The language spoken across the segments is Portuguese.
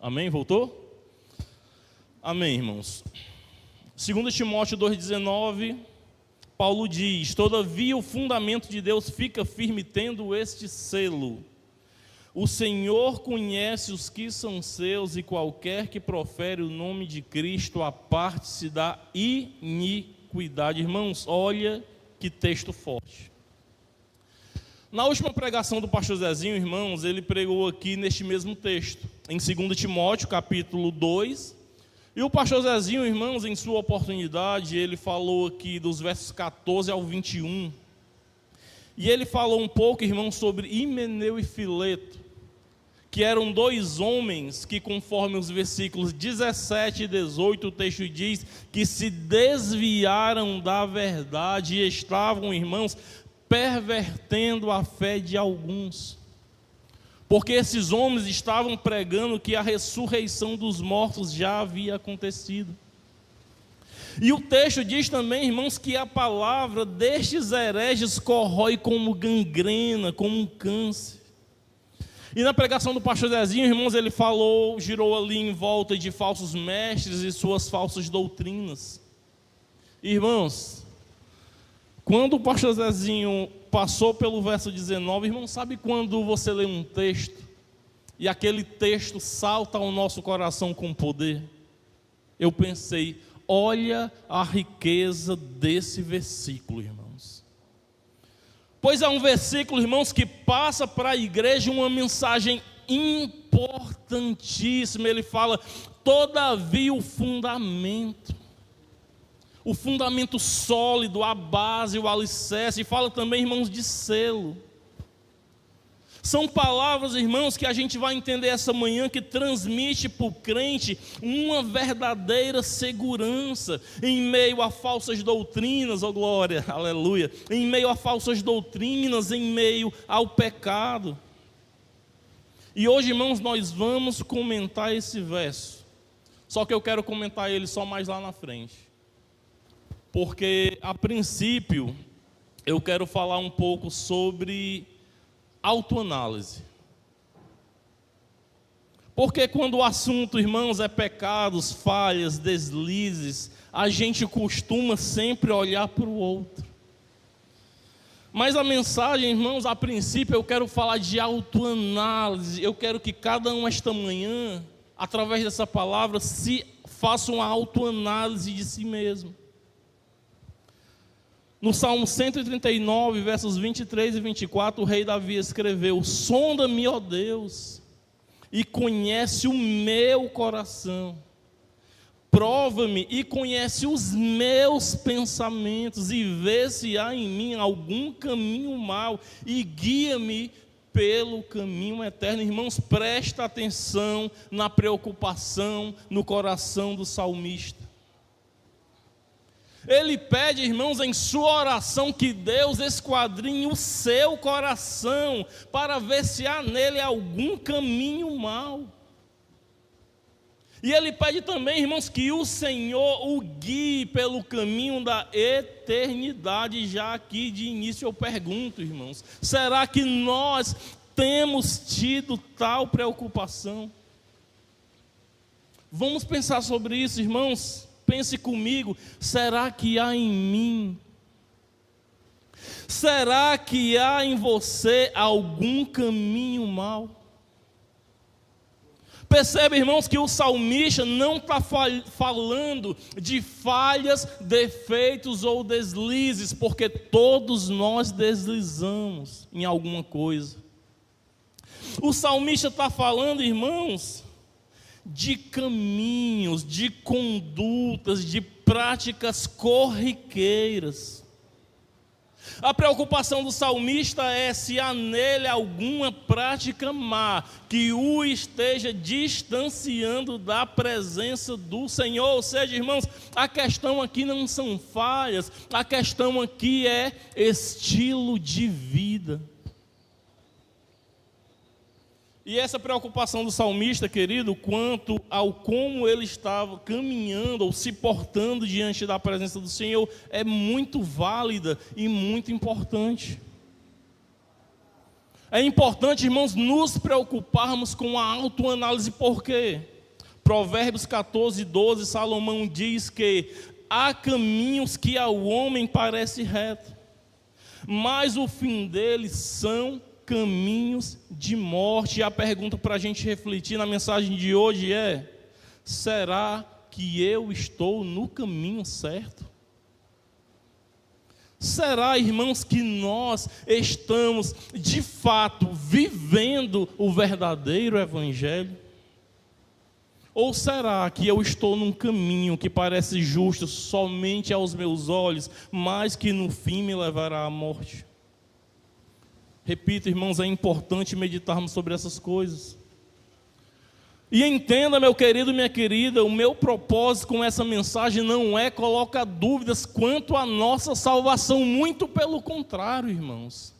Amém? Voltou? Amém, irmãos. 2 Timóteo 2,19, Paulo diz: todavia o fundamento de Deus fica firme tendo este selo: o Senhor conhece os que são seus, e qualquer que profere o nome de Cristo aparte-se da iniquidade. Irmãos, olha que texto forte. Na última pregação do pastor Zezinho, irmãos, ele pregou aqui neste mesmo texto, em 2 Timóteo, capítulo 2. E o pastor Zezinho, irmãos, em sua oportunidade, ele falou aqui dos versos 14 ao 21. E ele falou um pouco, irmãos, sobre Himeneu e Fileto, que eram dois homens que, conforme os versículos 17 e 18, o texto diz que se desviaram da verdade e estavam, irmãos, pervertendo a fé de alguns, porque esses homens estavam pregando que a ressurreição dos mortos já havia acontecido. E o texto diz também, irmãos, que a palavra destes hereges corrói como gangrena, como um câncer. E na pregação do pastor Zezinho, irmãos, ele falou, girou ali em volta de falsos mestres e suas falsas doutrinas. Irmãos, quando o pastor Zezinho passou pelo verso 19, irmão, sabe quando você lê um texto e aquele texto salta ao nosso coração com poder? Eu pensei, olha a riqueza desse versículo, irmãos. Pois é um versículo, irmãos, que passa para a igreja uma mensagem importantíssima. Ele fala, todavia o fundamento sólido, a base, o alicerce, e fala também, irmãos, de selo. São palavras, irmãos, que a gente vai entender essa manhã, que transmite para o crente uma verdadeira segurança, em meio a falsas doutrinas, oh glória, aleluia, em meio a falsas doutrinas, em meio ao pecado. E hoje, irmãos, nós vamos comentar esse verso, só que eu quero comentar ele só mais lá na frente. Porque, a princípio, eu quero falar um pouco sobre autoanálise. Porque quando o assunto, irmãos, é pecados, falhas, deslizes, a gente costuma sempre olhar para o outro. Mas a mensagem, irmãos, a princípio eu quero falar de autoanálise. Eu quero que cada um esta manhã, através dessa palavra, se faça uma autoanálise de si mesmo. No Salmo 139, versos 23 e 24, o rei Davi escreveu: sonda-me, ó Deus, e conhece o meu coração. Prova-me e conhece os meus pensamentos, e vê se há em mim algum caminho mau, e guia-me pelo caminho eterno. Irmãos, presta atenção na preocupação no coração do salmista. Ele pede, irmãos, em sua oração, que Deus esquadrinhe o seu coração, para ver se há nele algum caminho mau. E ele pede também, irmãos, que o Senhor o guie pelo caminho da eternidade. Já aqui de início eu pergunto, irmãos, será que nós temos tido tal preocupação? Vamos pensar sobre isso, irmãos. Pense comigo, será que há em mim? Será que há em você algum caminho mau? Percebe, irmãos, que o salmista não está falando de falhas, defeitos ou deslizes, porque todos nós deslizamos em alguma coisa. O salmista está falando, irmãos, de caminhos, de condutas, de práticas corriqueiras. A preocupação do salmista é se há nele alguma prática má que o esteja distanciando da presença do Senhor. Ou seja, irmãos, a questão aqui não são falhas, a questão aqui é estilo de vida. E essa preocupação do salmista, querido, quanto ao como ele estava caminhando ou se portando diante da presença do Senhor, é muito válida e muito importante. É importante, irmãos, nos preocuparmos com a autoanálise. Por quê? Provérbios 14:12, Salomão diz que há caminhos que ao homem parece reto, mas o fim deles são caminhos de morte. E a pergunta para a gente refletir na mensagem de hoje é: será que eu estou no caminho certo? Será, irmãos, que nós estamos de fato vivendo o verdadeiro evangelho? Ou será que eu estou num caminho que parece justo somente aos meus olhos, mas que no fim me levará à morte? Repito, irmãos, é importante meditarmos sobre essas coisas. E entenda, meu querido e minha querida, o meu propósito com essa mensagem não é colocar dúvidas quanto à nossa salvação, muito pelo contrário, irmãos.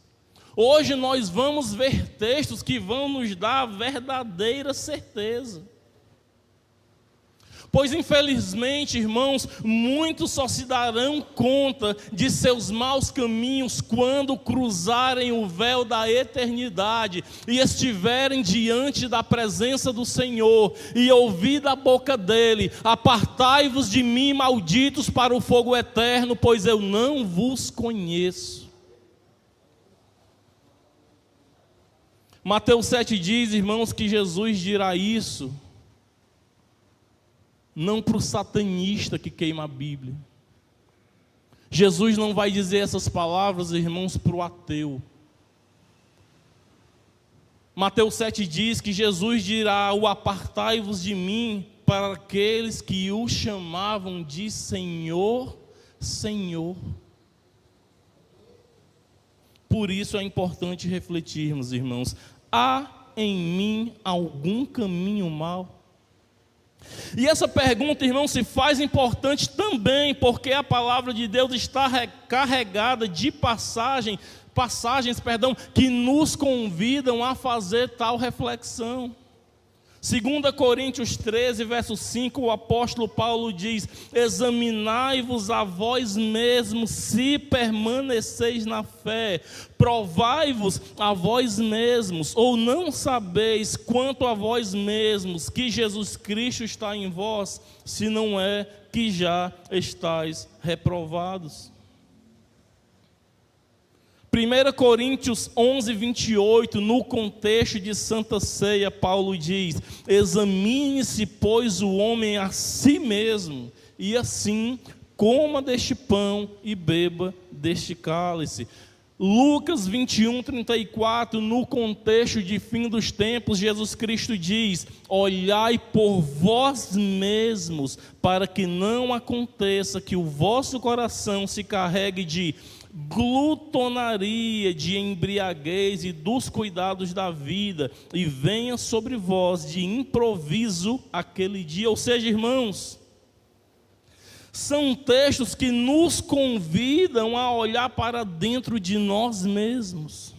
Hoje nós vamos ver textos que vão nos dar a verdadeira certeza. Pois infelizmente, irmãos, muitos só se darão conta de seus maus caminhos quando cruzarem o véu da eternidade e estiverem diante da presença do Senhor e ouvir da boca dele: apartai-vos de mim, malditos, para o fogo eterno, pois eu não vos conheço. Mateus 7 diz, irmãos, que Jesus dirá isso não para o satanista que queima a Bíblia. Jesus não vai dizer essas palavras, irmãos, para o ateu. Mateus 7 diz que Jesus dirá: o apartai-vos de mim, para aqueles que o chamavam de Senhor, Senhor. Por isso é importante refletirmos, irmãos: há em mim algum caminho mau? E essa pergunta, irmão, se faz importante também porque a palavra de Deus está carregada de passagens, que nos convidam a fazer tal reflexão. 2 Coríntios 13, verso 5, o apóstolo Paulo diz: examinai-vos a vós mesmos se permaneceis na fé, provai-vos a vós mesmos, ou não sabeis quanto a vós mesmos que Jesus Cristo está em vós, se não é que já estáis reprovados. 1 Coríntios 11, 28, no contexto de Santa Ceia, Paulo diz: examine-se, pois, o homem a si mesmo, e assim coma deste pão e beba deste cálice. Lucas 21, 34, no contexto de fim dos tempos, Jesus Cristo diz: olhai por vós mesmos, para que não aconteça que o vosso coração se carregue de glutonaria, de embriaguez e dos cuidados da vida, e venha sobre vós de improviso aquele dia. Ou seja, irmãos, são textos que nos convidam a olhar para dentro de nós mesmos.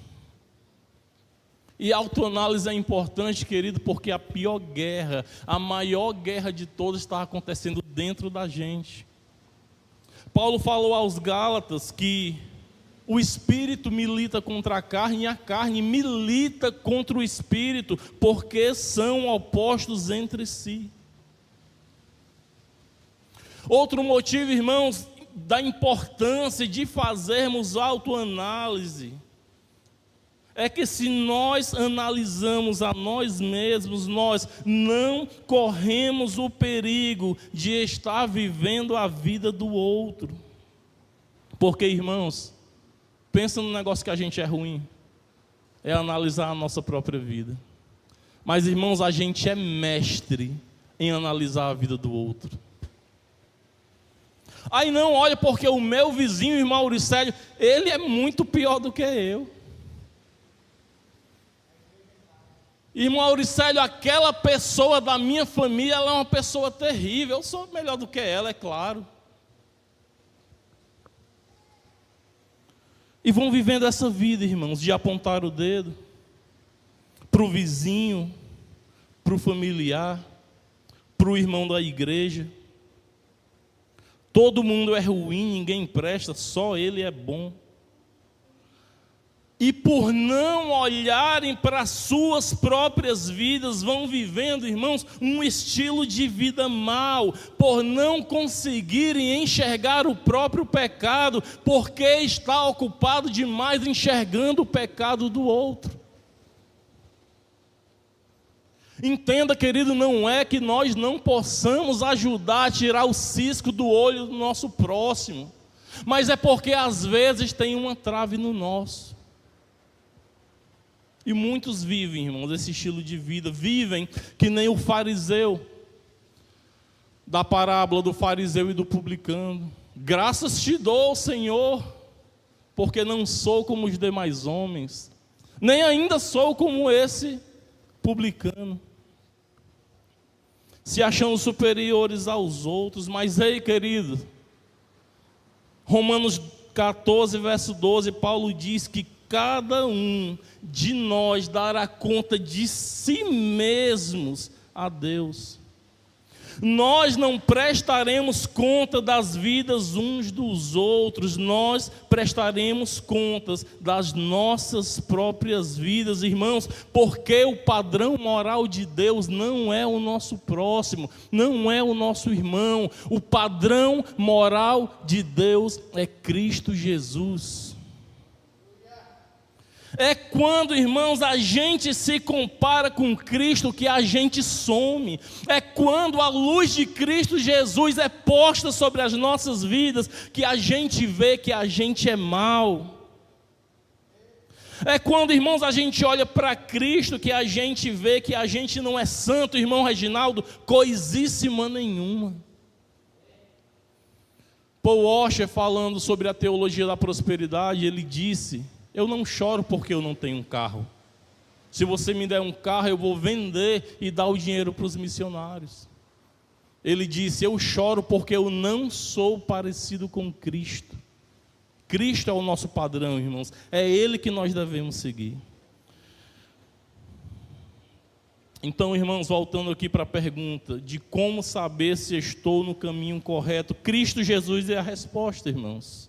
E a autoanálise é importante, querido, porque a pior guerra, a maior guerra de todas está acontecendo dentro da gente. Paulo falou aos Gálatas que o espírito milita contra a carne e a carne milita contra o espírito, porque são opostos entre si. Outro motivo, irmãos, da importância de fazermos autoanálise é que se nós analisamos a nós mesmos, nós não corremos o perigo de estar vivendo a vida do outro. Porque, irmãos, pensa no negócio que a gente é ruim, é analisar a nossa própria vida. Mas, irmãos, a gente é mestre em analisar a vida do outro. Aí não, olha, porque o meu vizinho, irmão Auricélio, ele é muito pior do que eu. Irmão Auricélio, aquela pessoa da minha família, ela é uma pessoa terrível. Eu sou melhor do que ela, é claro. E vão vivendo essa vida, irmãos, de apontar o dedo para o vizinho, para o familiar, para o irmão da igreja. Todo mundo é ruim, ninguém presta, só ele é bom. e por não olharem para as suas próprias vidas, vão vivendo, irmãos, um estilo de vida mau, por não conseguirem enxergar o próprio pecado, porque está ocupado demais enxergando o pecado do outro. Entenda, querido, não é que nós não possamos ajudar a tirar o cisco do olho do nosso próximo, mas é porque às vezes tem uma trave no nosso. E muitos vivem, irmãos, esse estilo de vida, vivem que nem o fariseu, da parábola do fariseu e do publicano. Graças te dou, Senhor, porque não sou como os demais homens, nem ainda sou como esse publicano, se achando superiores aos outros. Mas ei, querido, Romanos 14, verso 12, Paulo diz que cada um de nós dará conta de si mesmos a Deus. Nós não prestaremos conta das vidas uns dos outros, nós prestaremos contas das nossas próprias vidas, irmãos, porque o padrão moral de Deus não é o nosso próximo, não é o nosso irmão. O padrão moral de Deus é Cristo Jesus. É quando, irmãos, a gente se compara com Cristo que a gente some. É quando a luz de Cristo Jesus é posta sobre as nossas vidas que a gente vê que a gente é mau. É quando, irmãos, a gente olha para Cristo que a gente vê que a gente não é santo, irmão Reginaldo, coisíssima nenhuma. Paul Washer, falando sobre a teologia da prosperidade, ele disse: eu não choro porque eu não tenho um carro. Se você me der um carro, eu vou vender e dar o dinheiro para os missionários. Ele disse: eu choro porque eu não sou parecido com Cristo. Cristo é o nosso padrão, irmãos. É Ele que nós devemos seguir. Então, irmãos, voltando aqui para a pergunta de como saber se estou no caminho correto, Cristo Jesus é a resposta, irmãos.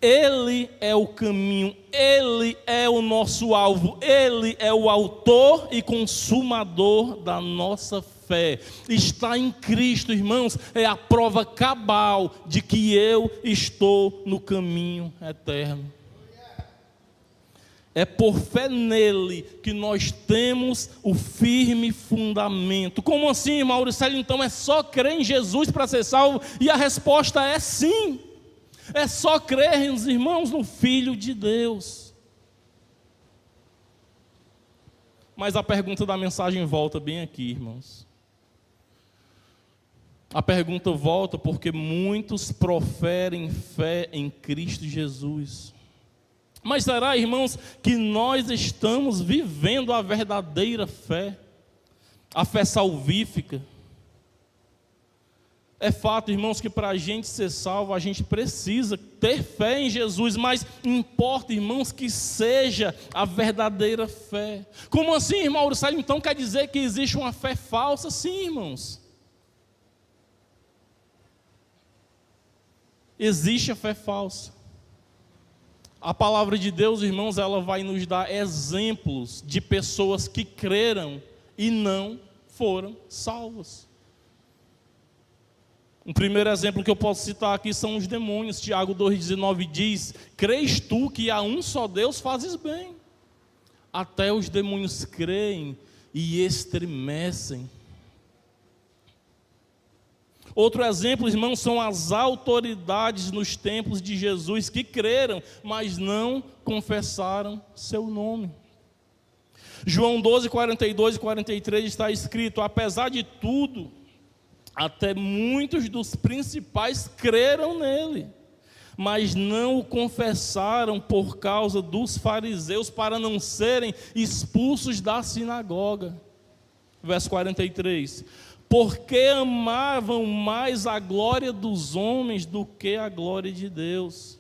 Ele é o caminho, Ele é o nosso alvo, Ele é o autor e consumador da nossa fé. Está em Cristo, irmãos, é a prova cabal de que eu estou no caminho eterno. É por fé nele que nós temos o firme fundamento. Como assim, Mauricélio? Então é só crer em Jesus para ser salvo? E a resposta é sim. É só crer, irmãos, no Filho de Deus. Mas a pergunta da mensagem volta bem aqui, irmãos. A pergunta volta porque muitos proferem fé em Cristo Jesus. Mas será, irmãos, que nós estamos vivendo a verdadeira fé? A fé salvífica? É fato, irmãos, que para a gente ser salvo, a gente precisa ter fé em Jesus, mas importa, irmãos, que seja a verdadeira fé. Como assim, irmão Auricélio? Então quer dizer que existe uma fé falsa? Sim, irmãos. Existe a fé falsa. A palavra de Deus, irmãos, ela vai nos dar exemplos de pessoas que creram e não foram salvas. Um primeiro exemplo que eu posso citar aqui são os demônios. Tiago 2,19 diz: crês tu que há um só Deus, fazes bem. Até os demônios creem e estremecem. Outro exemplo, irmãos, são as autoridades nos tempos de Jesus que creram, mas não confessaram seu nome. João 12, 42 e 43 está escrito: apesar de tudo, até muitos dos principais creram nele, mas não o confessaram por causa dos fariseus, para não serem expulsos da sinagoga. Verso 43. Porque amavam mais a glória dos homens do que a glória de Deus.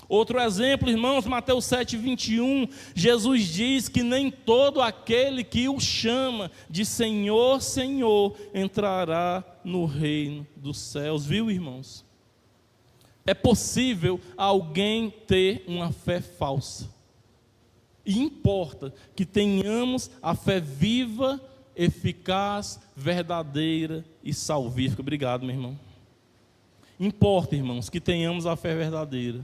Outro exemplo, irmãos, Mateus 7, 21, Jesus diz que nem todo aquele que o chama de Senhor, Senhor, entrará no reino dos céus. Viu, irmãos? É possível alguém ter uma fé falsa. E importa que tenhamos a fé viva, eficaz, verdadeira e salvífica. Obrigado, meu irmão. Importa, irmãos, que tenhamos a fé verdadeira.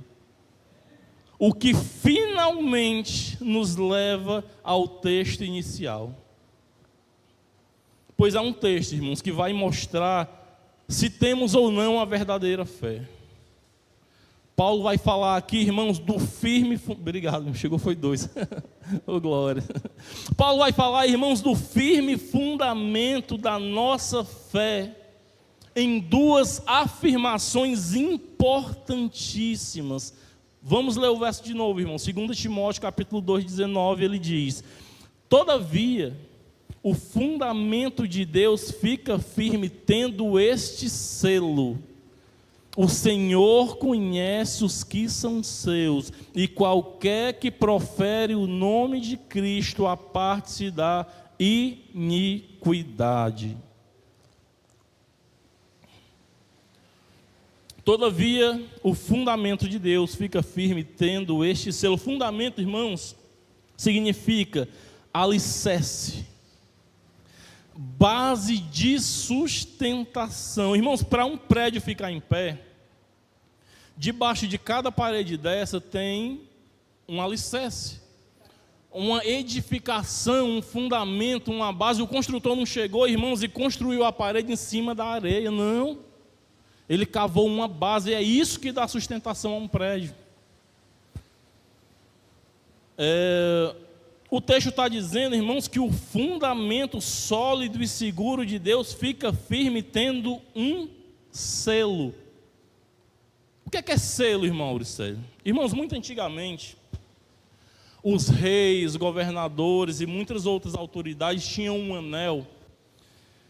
O que finalmente nos leva ao texto inicial. Pois há um texto, irmãos, que vai mostrar se temos ou não a verdadeira fé. Paulo vai falar aqui, irmãos, do firme... Obrigado, chegou foi 2. Oh, glória. Paulo vai falar, irmãos, do firme fundamento da nossa fé em 2 afirmações importantíssimas. Vamos ler o verso de novo, irmãos. 2 Timóteo, capítulo 2, 19, ele diz: todavia, o fundamento de Deus fica firme, tendo este selo: o Senhor conhece os que são seus, e qualquer que profere o nome de Cristo aparte-se da iniquidade. Todavia, o fundamento de Deus fica firme, tendo este selo. Fundamento, irmãos, significa alicerce, base de sustentação. Irmãos, para um prédio ficar em pé, debaixo de cada parede dessa tem um alicerce, uma edificação, um fundamento, uma base. O construtor não chegou, irmãos, e construiu a parede em cima da areia, não. Ele cavou uma base, e é isso que dá sustentação a um prédio. O texto está dizendo, irmãos, que o fundamento sólido e seguro de Deus fica firme tendo um selo. O que é selo, irmão Auricélio? Irmãos, muito antigamente, os reis, governadores e muitas outras autoridades tinham um anel.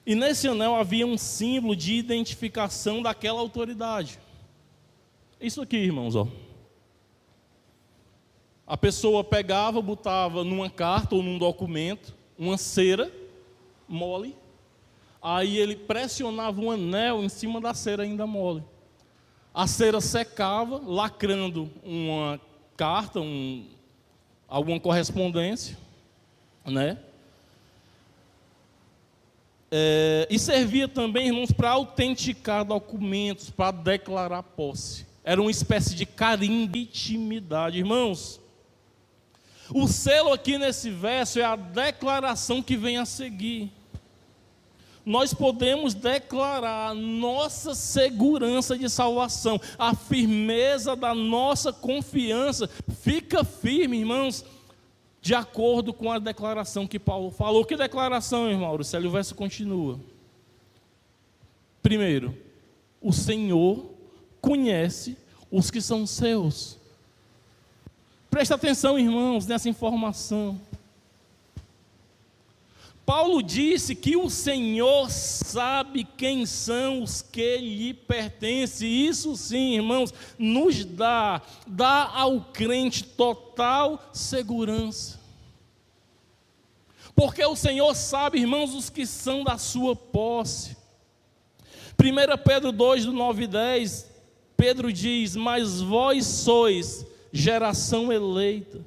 E nesse anel havia um símbolo de identificação daquela autoridade. Isso aqui, irmãos, ó. A pessoa pegava, botava numa carta ou num documento, uma cera mole, aí ele pressionava um anel em cima da cera ainda mole. A cera secava, lacrando uma carta, alguma correspondência, né? E servia também, irmãos, para autenticar documentos, para declarar posse. Era uma espécie de carimbo, intimidade. Irmãos, o selo aqui nesse verso é a declaração que vem a seguir. Nós podemos declarar nossa segurança de salvação, a firmeza da nossa confiança fica firme, irmãos, de acordo com a declaração que Paulo falou. Que declaração, irmão Auricélio? O verso continua. Primeiro, o Senhor conhece os que são seus. Presta atenção, irmãos, nessa informação. Paulo disse que o Senhor sabe quem são os que lhe pertencem. Isso sim, irmãos, nos dá ao crente total segurança. Porque o Senhor sabe, irmãos, os que são da sua posse. 1 Pedro 2, do 9 e 10, Pedro diz: mas vós sois geração eleita,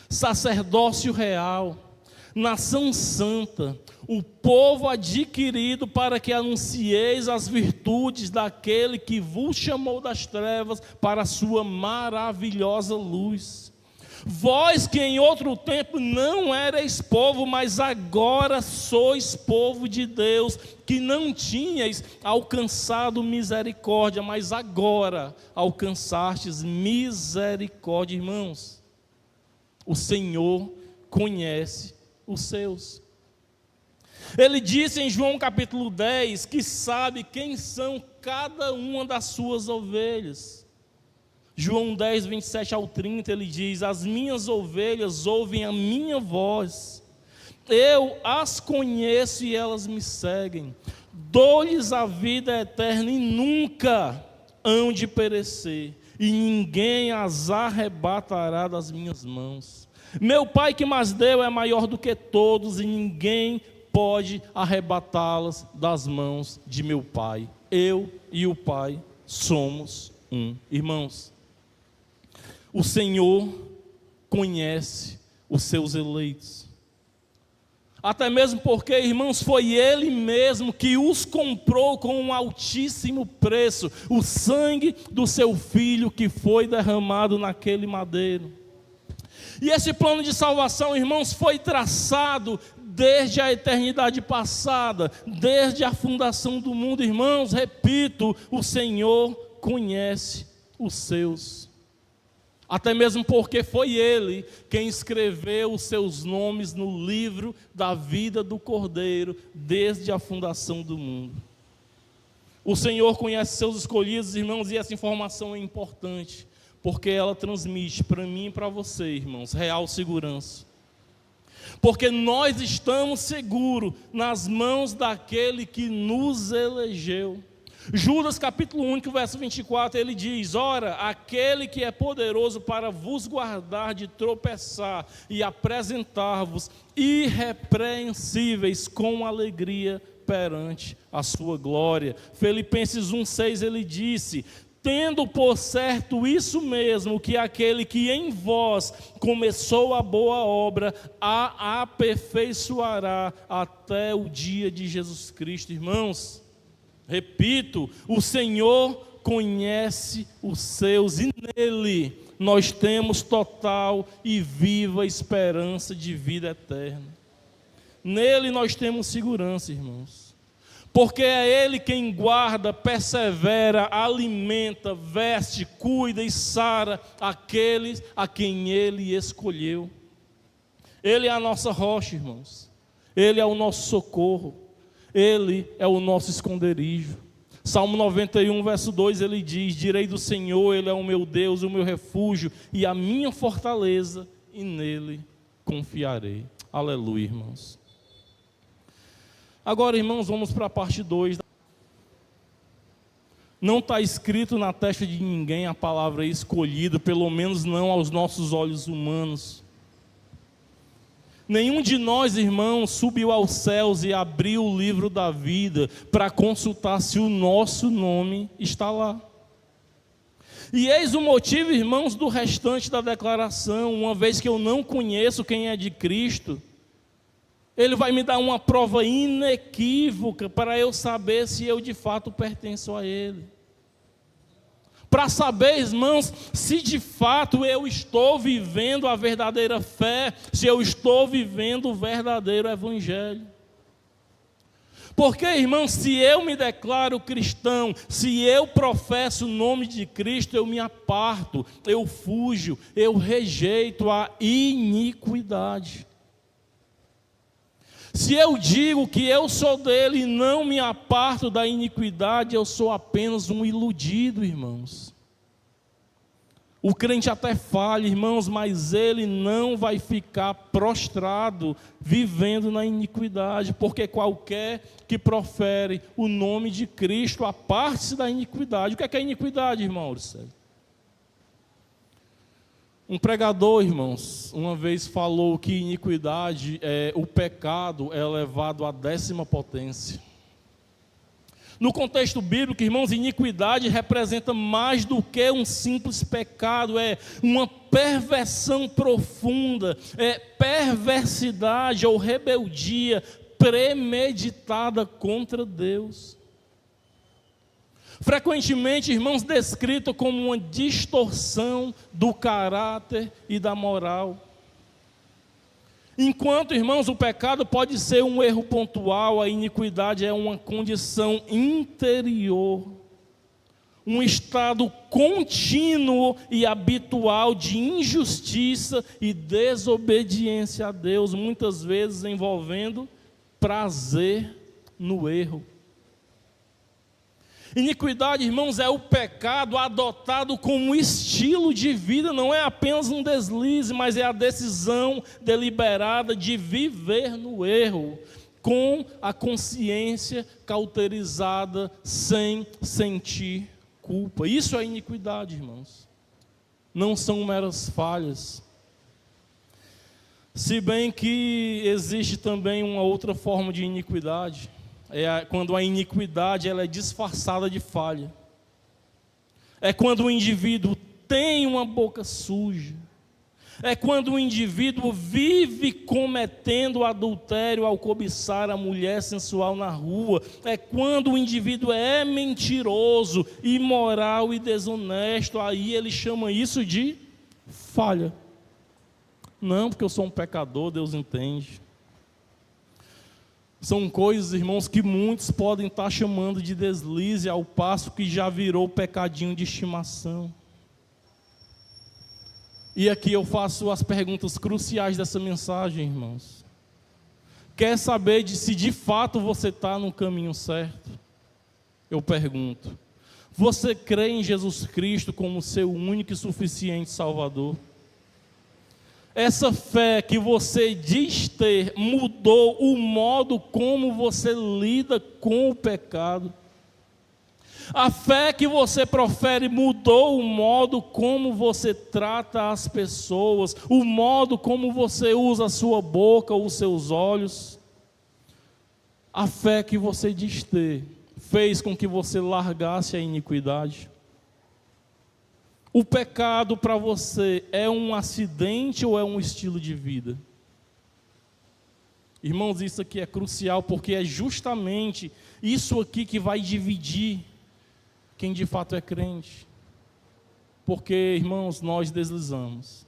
sacerdócio real, nação santa, o povo adquirido para que anuncieis as virtudes daquele que vos chamou das trevas para a sua maravilhosa luz. Vós que em outro tempo não erais povo, mas agora sois povo de Deus, que não tinhais alcançado misericórdia, mas agora alcançastes misericórdia. Irmãos, o Senhor conhece os seus. Ele disse em João capítulo 10 que sabe quem são cada uma das suas ovelhas. João 10, 27 ao 30, ele diz: as minhas ovelhas ouvem a minha voz, eu as conheço e elas me seguem, dou-lhes a vida eterna e nunca hão de perecer, e ninguém as arrebatará das minhas mãos. Meu Pai que mas deu é maior do que todos, e ninguém pode arrebatá-las das mãos de meu Pai. Eu e o Pai somos um. Irmãos, o Senhor conhece os seus eleitos. Até mesmo porque, irmãos, foi Ele mesmo que os comprou com um altíssimo preço, o sangue do seu Filho que foi derramado naquele madeiro. E esse plano de salvação, irmãos, foi traçado desde a eternidade passada, desde a fundação do mundo. Irmãos, repito, o Senhor conhece os seus. Até mesmo porque foi Ele quem escreveu os seus nomes no livro da vida do Cordeiro, desde a fundação do mundo. O Senhor conhece seus escolhidos, irmãos, e essa informação é importante, porque ela transmite para mim e para você, irmãos, real segurança. Porque nós estamos seguros nas mãos daquele que nos elegeu. Judas capítulo 1, verso 24, ele diz: ora, aquele que é poderoso para vos guardar de tropeçar e apresentar-vos irrepreensíveis com alegria perante a sua glória. Filipenses 1,6 ele disse: tendo por certo isso mesmo, que aquele que em vós começou a boa obra, a aperfeiçoará até o dia de Jesus Cristo. Irmãos, repito, o Senhor conhece os seus e nele nós temos total e viva esperança de vida eterna. Nele nós temos segurança, irmãos. Porque é Ele quem guarda, persevera, alimenta, veste, cuida e sara aqueles a quem Ele escolheu. Ele é a nossa rocha, irmãos. Ele é o nosso socorro. Ele é o nosso esconderijo. Salmo 91, verso 2, ele diz: direi do Senhor, Ele é o meu Deus, o meu refúgio e a minha fortaleza, e nele confiarei. Aleluia, irmãos. Agora, irmãos, vamos para a parte 2. Não está escrito na testa de ninguém a palavra escolhido, pelo menos não aos nossos olhos humanos. Nenhum de nós, irmãos, subiu aos céus e abriu o livro da vida para consultar se o nosso nome está lá. E eis o motivo, irmãos, do restante da declaração: uma vez que eu não conheço quem é de Cristo, Ele vai me dar uma prova inequívoca para eu saber se eu de fato pertenço a Ele. Para saber, irmãos, se de fato eu estou vivendo a verdadeira fé, se eu estou vivendo o verdadeiro evangelho. Porque, irmãos, se eu me declaro cristão, se eu professo o nome de Cristo, eu me aparto, eu fujo, eu rejeito a iniquidade. Se eu digo que eu sou dele e não me aparto da iniquidade, eu sou apenas um iludido, irmãos. O crente até falha, irmãos, mas ele não vai ficar prostrado vivendo na iniquidade, porque qualquer que profere o nome de Cristo aparte-se da iniquidade. O que é iniquidade, irmão? Um pregador, irmãos, uma vez falou que iniquidade, o pecado é elevado à 10ª potência. No contexto bíblico, irmãos, iniquidade representa mais do que um simples pecado, é uma perversão profunda, é perversidade ou rebeldia premeditada contra Deus. Frequentemente, irmãos, descrito como uma distorção do caráter e da moral. Enquanto, irmãos, o pecado pode ser um erro pontual, a iniquidade é uma condição interior, um estado contínuo e habitual de injustiça e desobediência a Deus, muitas vezes envolvendo prazer no erro. Iniquidade, irmãos, é o pecado adotado como estilo de vida, não é apenas um deslize, mas é a decisão deliberada de viver no erro, com a consciência cauterizada, sem sentir culpa. Isso é iniquidade, irmãos. Não são meras falhas. Se bem que existe também uma outra forma de iniquidade. É quando a iniquidade ela é disfarçada de falha. É quando o indivíduo tem uma boca suja. É quando o indivíduo vive cometendo adultério ao cobiçar a mulher sensual na rua. É quando o indivíduo é mentiroso, imoral e desonesto. Aí ele chama isso de falha. Não, porque eu sou um pecador, Deus entende. São coisas, irmãos, que muitos podem estar chamando de deslize, ao passo que já virou pecadinho de estimação. E aqui eu faço as perguntas cruciais dessa mensagem, irmãos. Quer saber se de fato você está no caminho certo? Eu pergunto. Você crê em Jesus Cristo como seu único e suficiente Salvador? Essa fé que você diz ter mudou o modo como você lida com o pecado? A fé que você profere mudou o modo como você trata as pessoas, o modo como você usa a sua boca, os seus olhos? A fé que você diz ter fez com que você largasse a iniquidade? O pecado para você é um acidente ou é um estilo de vida? Irmãos, isso aqui é crucial, porque é justamente isso aqui que vai dividir quem de fato é crente. Porque, irmãos, nós deslizamos.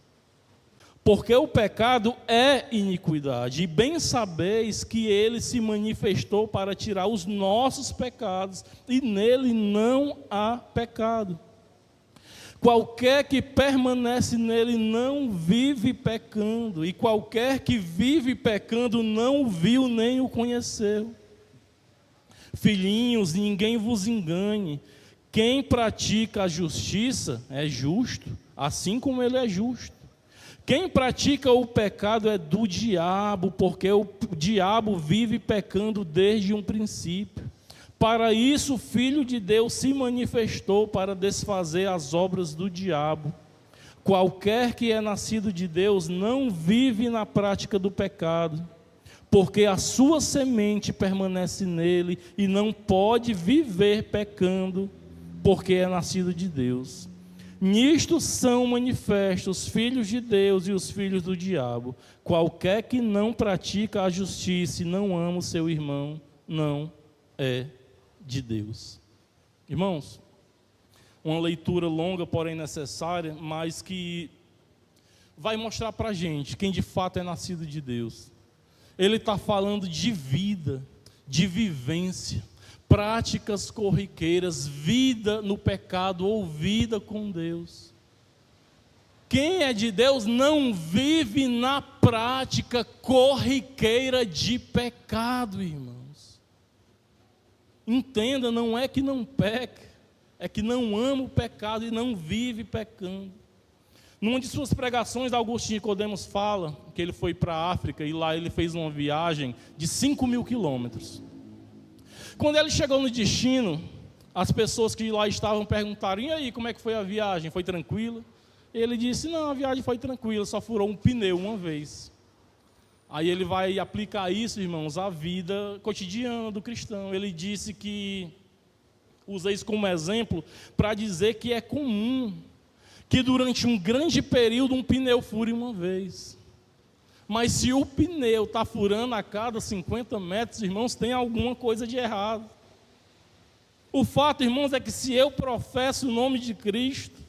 Porque o pecado é iniquidade, e bem sabeis que ele se manifestou para tirar os nossos pecados, e nele não há pecado. Qualquer que permanece nele não vive pecando, e qualquer que vive pecando não o viu nem o conheceu. Filhinhos, ninguém vos engane. Quem pratica a justiça é justo, assim como ele é justo. Quem pratica o pecado é do diabo, porque o diabo vive pecando desde um princípio. Para isso o Filho de Deus se manifestou para desfazer as obras do diabo. Qualquer que é nascido de Deus não vive na prática do pecado, porque a sua semente permanece nele e não pode viver pecando, porque é nascido de Deus. Nisto são manifestos os filhos de Deus e os filhos do diabo. Qualquer que não pratica a justiça e não ama o seu irmão, não é de Deus. Irmãos, uma leitura longa, porém necessária, mas que vai mostrar para a gente quem de fato é nascido de Deus. Ele está falando de vida, de vivência, práticas corriqueiras, vida no pecado ou vida com Deus. Quem é de Deus não vive na prática corriqueira de pecado, irmãos. Entenda, não é que não peca, é que não ama o pecado e não vive pecando. Numa de suas pregações, Augusto Nicodemos fala que ele foi para a África e lá ele fez uma viagem de 5.000 quilômetros. Quando ele chegou no destino, as pessoas que lá estavam perguntaram: e aí, como é que foi a viagem? Foi tranquila? Ele disse: não, a viagem foi tranquila, só furou um pneu uma vez. Aí ele vai aplicar isso, irmãos, à vida cotidiana do cristão. Ele disse que, usa isso como exemplo, para dizer que é comum que durante um grande período um pneu fure uma vez. Mas se o pneu está furando a cada 50 metros, irmãos, tem alguma coisa de errado. O fato, irmãos, é que se eu professo o nome de Cristo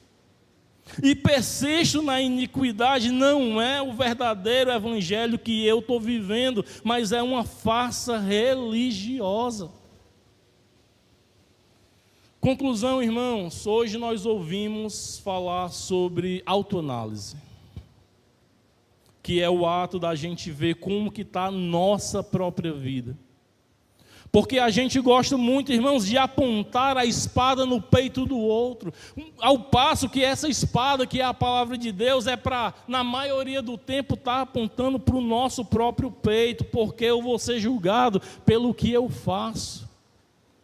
e persisto na iniquidade, não é o verdadeiro evangelho que eu estou vivendo, mas é uma farsa religiosa. Conclusão, irmãos, hoje nós ouvimos falar sobre autoanálise, que é o ato da gente ver como que está a nossa própria vida. Porque a gente gosta muito, irmãos, de apontar a espada no peito do outro, ao passo que essa espada, que é a palavra de Deus, é para, na maioria do tempo, estar apontando para o nosso próprio peito, porque eu vou ser julgado pelo que eu faço,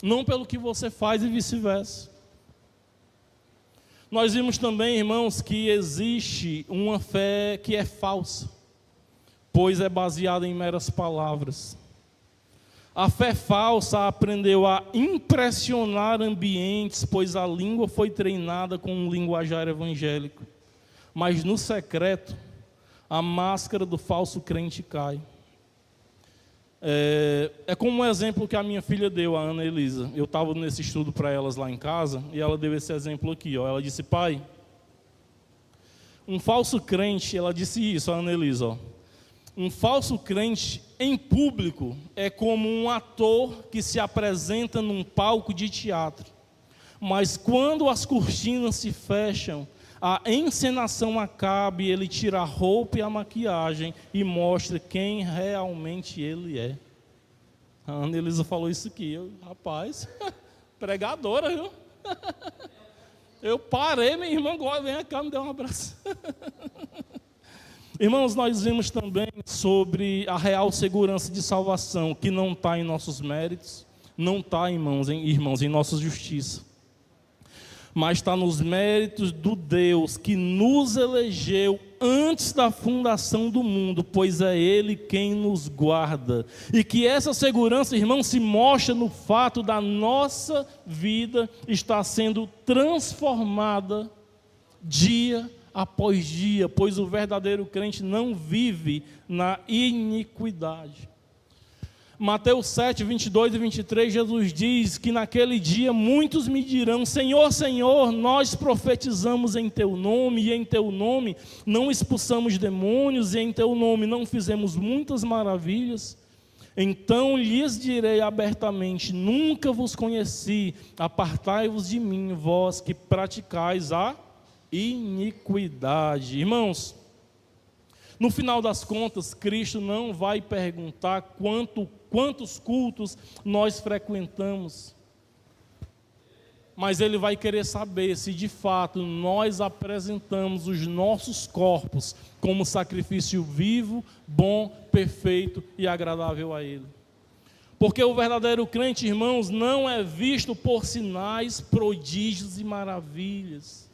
não pelo que você faz e vice-versa. Nós vimos também, irmãos, que existe uma fé que é falsa, pois é baseada em meras palavras. A fé falsa aprendeu a impressionar ambientes, pois a língua foi treinada com um linguajar evangélico. Mas no secreto, a máscara do falso crente cai. É como um exemplo que a minha filha deu, a Ana Elisa. Eu estava nesse estudo para elas lá em casa, e ela deu esse exemplo aqui. Ó. Ela disse: pai, um falso crente, ela disse isso, a Ana Elisa, ó. Um falso crente em público é como um ator que se apresenta num palco de teatro. Mas quando as cortinas se fecham, a encenação acaba e ele tira a roupa e a maquiagem e mostra quem realmente ele é. A Ana Elisa falou isso aqui. Rapaz, pregadora, viu? Eu parei, minha irmã, agora vem cá, me dê um abraço. Irmãos, nós vimos também sobre a real segurança de salvação, que não está em nossos méritos, não está, irmãos, em nossa justiça, mas está nos méritos do Deus que nos elegeu antes da fundação do mundo, pois é Ele quem nos guarda. E que essa segurança, irmãos, se mostra no fato da nossa vida estar sendo transformada dia após dia, pois o verdadeiro crente não vive na iniquidade. Mateus 7, 22 e 23, Jesus diz que naquele dia muitos me dirão: Senhor, Senhor, nós profetizamos em Teu nome, e em Teu nome não expulsamos demônios, e em Teu nome não fizemos muitas maravilhas. Então lhes direi abertamente: nunca vos conheci, apartai-vos de mim, vós que praticais a iniquidade. Irmãos, no final das contas, Cristo não vai perguntar quantos cultos nós frequentamos, mas Ele vai querer saber se de fato nós apresentamos os nossos corpos como sacrifício vivo, bom, perfeito e agradável a Ele. Porque o verdadeiro crente, irmãos, não é visto por sinais, prodígios e maravilhas.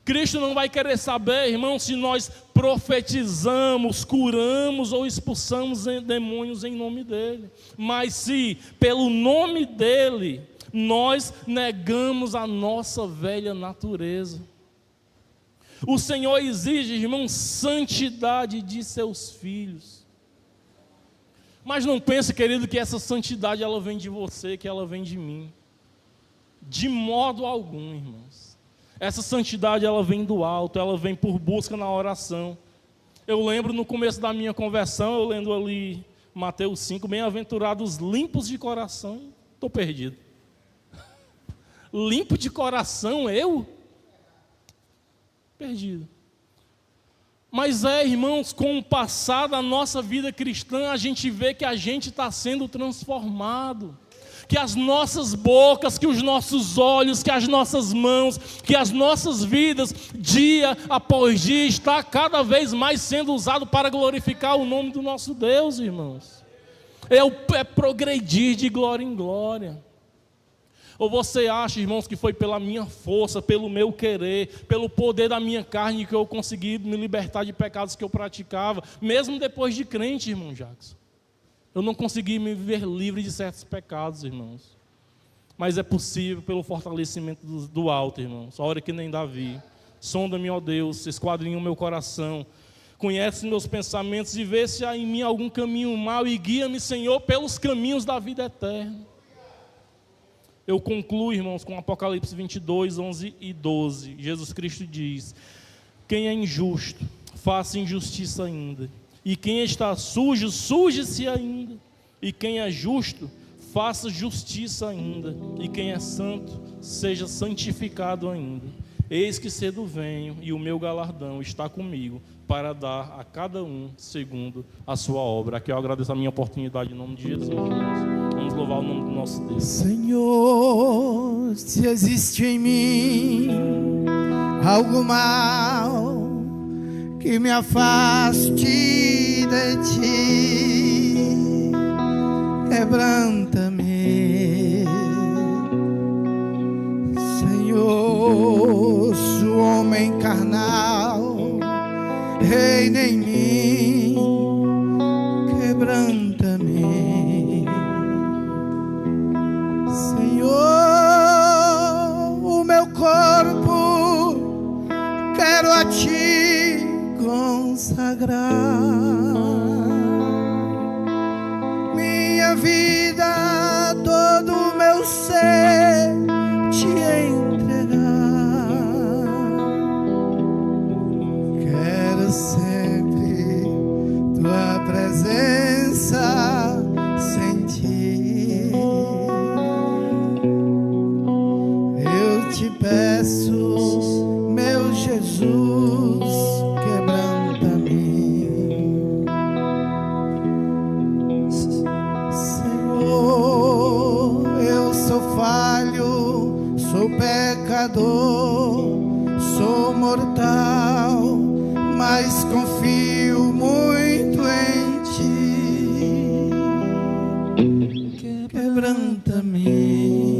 Cristo não vai querer saber, irmão, se nós profetizamos, curamos ou expulsamos demônios em nome dEle. Mas se, pelo nome dEle, nós negamos a nossa velha natureza. O Senhor exige, irmão, santidade de seus filhos. Mas não pense, querido, que essa santidade ela vem de você, que ela vem de mim. De modo algum, irmãos. Essa santidade, ela vem do alto, ela vem por busca na oração. Eu lembro no começo da minha conversão, eu lendo ali Mateus 5, bem-aventurados limpos de coração. Estou perdido. Limpo de coração, eu? Perdido. Mas irmãos, com o passar da nossa vida cristã, a gente vê que a gente está sendo transformado. Que as nossas bocas, que os nossos olhos, que as nossas mãos, que as nossas vidas, dia após dia, está cada vez mais sendo usado para glorificar o nome do nosso Deus, irmãos. É progredir de glória em glória. Ou você acha, irmãos, que foi pela minha força, pelo meu querer, pelo poder da minha carne que eu consegui me libertar de pecados que eu praticava, mesmo depois de crente, irmão Jackson? Eu não consegui me viver livre de certos pecados, irmãos. Mas é possível pelo fortalecimento do alto, irmãos. Ora que nem Davi. Sonda-me, ó Deus, esquadrinha o meu coração. Conhece meus pensamentos e vê se há em mim algum caminho mau e guia-me, Senhor, pelos caminhos da vida eterna. Eu concluo, irmãos, com Apocalipse 22, 11 e 12. Jesus Cristo diz: quem é injusto, faça injustiça ainda. E quem está sujo, suje-se ainda. E quem é justo, faça justiça ainda. E quem é santo, seja santificado ainda. Eis que cedo venho, e o meu galardão está comigo, para dar a cada um segundo a sua obra. Aqui eu agradeço a minha oportunidade em nome de Jesus, irmãos. Vamos louvar o nome do nosso Deus. Senhor, se existe em mim algo mal que me afaste de ti, quebranta-me, Senhor. Sou homem carnal, reina em mim, quebranta-me, Senhor. O meu corpo quero a ti consagrar. consagrar minha vida, todo o meu ser te entregar. Quero sempre tua presença sentir. Eu te peço, meu Jesus, quebranta-me. Senhor, eu sou falho, sou pecador, sou mortal, mas confio muito em ti. Quebranta-me,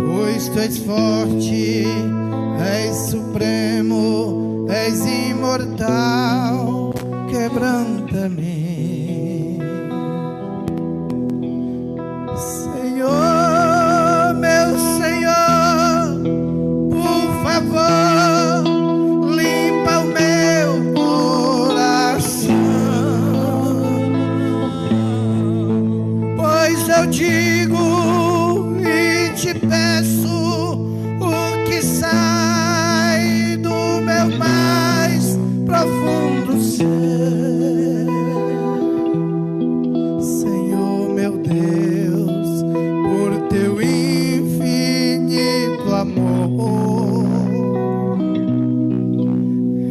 pois tu és forte, és supremo, és imortal. Quebranta-me, Senhor, meu Senhor, por favor, limpa o meu coração, pois eu digo e te peço o que sai do meu mais profundo ser. Senhor meu Deus, por teu infinito amor,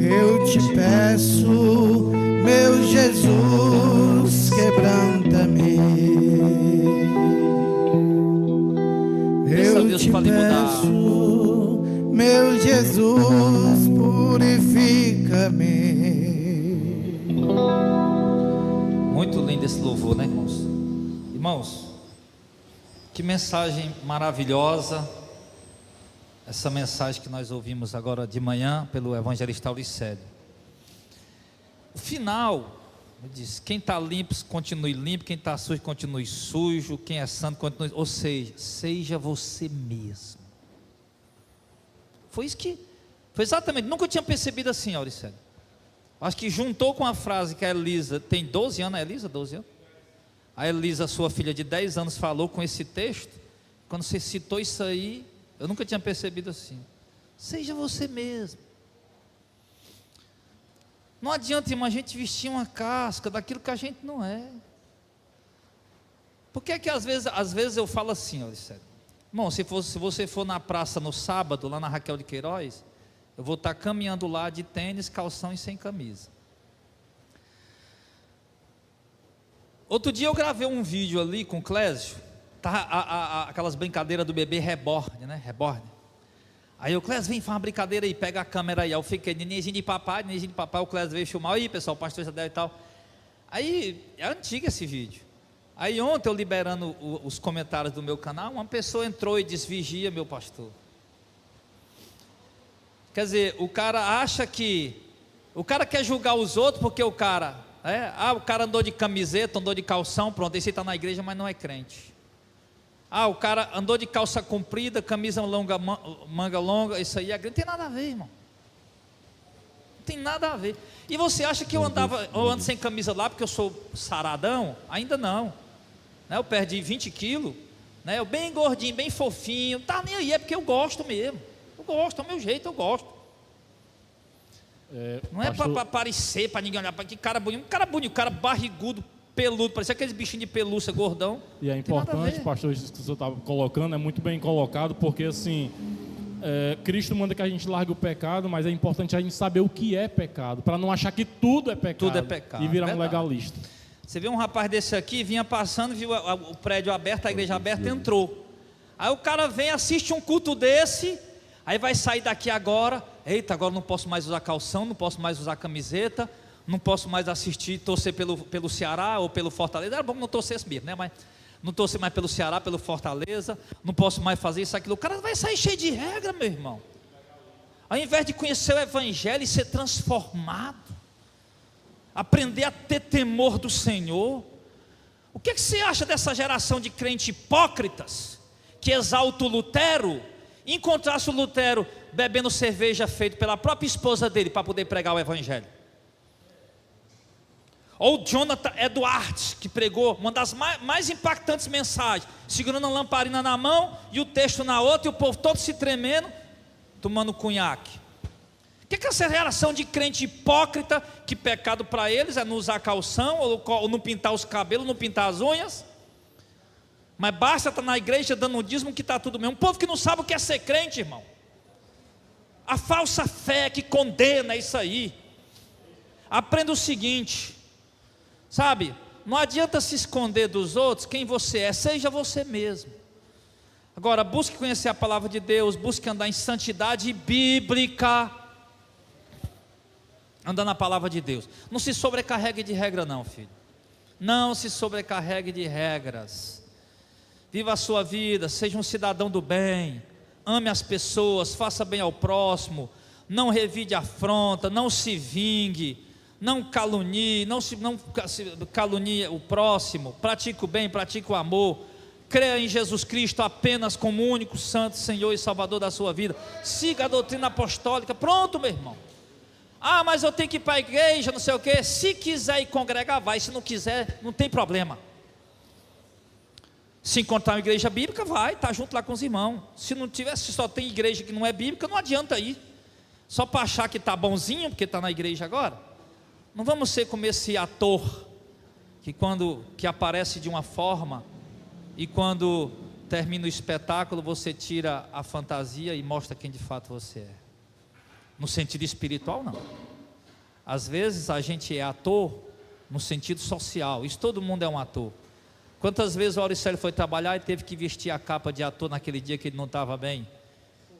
eu te peço, meu Jesus, quebranta-me. Eu te peço, meu Jesus, purifica-me. Muito lindo esse louvor, né, irmãos? Irmãos, que mensagem maravilhosa essa mensagem que nós ouvimos agora de manhã pelo evangelista Auricélio. O final diz: quem está limpo, continue limpo; quem está sujo, continue sujo; quem é santo, continue. Ou seja, seja você mesmo. Foi exatamente, nunca tinha percebido assim, Auricélio. Acho que juntou com a frase que a Elisa tem 12 anos, a Elisa, 12 anos? A Elisa, sua filha de 10 anos, falou com esse texto. Quando você citou isso aí, eu nunca tinha percebido assim. Seja você mesmo. Não adianta, irmão, a gente vestir uma casca daquilo que a gente não é. Por que é que às vezes eu falo assim, Auricélio? Irmão, se você for na praça no sábado, lá na Raquel de Queiroz, eu vou estar caminhando lá de tênis, calção e sem camisa. Outro dia eu gravei um vídeo ali com o Clésio, tá, aquelas brincadeiras do bebê reborn, né? Reborn. Aí o Clésio, vem, faz uma brincadeira aí, pega a câmera aí. Eu fiquei, nenenzinho de papai, o Clésio veio filmar, aí pessoal, o pastor Isabel e tal. Aí, é antigo esse vídeo. Aí ontem eu liberando os comentários do meu canal, uma pessoa entrou e disse: vigia, meu pastor. Quer dizer, o cara acha que, o cara quer julgar os outros porque o cara, o cara andou de camiseta, andou de calção, pronto, esse está na igreja, mas não é crente. O cara andou de calça comprida, camisa longa, manga longa, isso aí é crente. Não tem nada a ver, irmão. Não tem nada a ver. E você acha que eu ando sem camisa lá porque eu sou saradão? Ainda não, né? Eu perdi 20 quilos, né? Eu bem gordinho, bem fofinho, não tá nem aí, é porque eu gosto mesmo. Eu gosto, é o meu jeito, eu gosto. Não é para aparecer, para ninguém olhar, para que cara bonito, cara barrigudo, peludo, parecia aqueles bichinhos de pelúcia, gordão. E é importante, pastor, isso que o senhor estava colocando, é muito bem colocado, porque assim, Cristo manda que a gente largue o pecado, mas é importante a gente saber o que é pecado, para não achar que tudo é pecado, e virar um legalista. Você vê um rapaz desse aqui, vinha passando, viu o prédio aberto, a igreja aberta, entrou. Aí o cara vem, assiste um culto desse, aí vai sair daqui agora, eita, agora não posso mais usar calção, não posso mais usar camiseta, não posso mais assistir, torcer pelo Ceará ou pelo Fortaleza. Era bom que não torcesse mesmo, né? Mas não torcer mais pelo Ceará, pelo Fortaleza, não posso mais fazer isso, aquilo. O cara vai sair cheio de regra, meu irmão. Ao invés de conhecer o Evangelho e ser transformado, aprender a ter temor do Senhor. O que você acha dessa geração de crentes hipócritas, que exalta o Lutero encontrasse o Lutero bebendo cerveja feita pela própria esposa dele para poder pregar o evangelho. Ou Jonathan Edwards, que pregou uma das mais impactantes mensagens, segurando a lamparina na mão e o texto na outra, e o povo todo se tremendo, tomando cunhaque. O que é essa relação de crente hipócrita, que pecado para eles é não usar calção, ou não pintar os cabelos, não pintar as unhas, mas basta estar na igreja dando um dízimo que está tudo bem. Um povo que não sabe o que é ser crente, irmão. A falsa fé que condena é isso aí. Aprenda o seguinte, sabe, não adianta se esconder dos outros quem você é, seja você mesmo. Agora, busque conhecer a palavra de Deus, busque andar em santidade bíblica, andar na palavra de Deus. Não se sobrecarregue de regra não, filho. Não se sobrecarregue de regras. Viva a sua vida, seja um cidadão do bem, ame as pessoas, faça bem ao próximo, não revide a afronta, não se vingue, não calunie, não calunie o próximo, pratique o bem, pratique o amor, creia em Jesus Cristo apenas como o único santo Senhor e Salvador da sua vida, siga a doutrina apostólica, pronto, meu irmão. Ah, mas eu tenho que ir para a igreja, não sei o que. Se quiser ir congregar, vai, se não quiser, não tem problema. Se encontrar uma igreja bíblica, vai, está junto lá com os irmãos. Se não tiver, se só tem igreja que não é bíblica, não adianta ir. Só para achar que está bonzinho, porque está na igreja agora. Não vamos ser como esse ator, que aparece de uma forma, e quando termina o espetáculo, você tira a fantasia e mostra quem de fato você é. No sentido espiritual, não. Às vezes a gente é ator no sentido social, isso todo mundo é um ator. Quantas vezes o Auricélio foi trabalhar e teve que vestir a capa de ator naquele dia que ele não estava bem,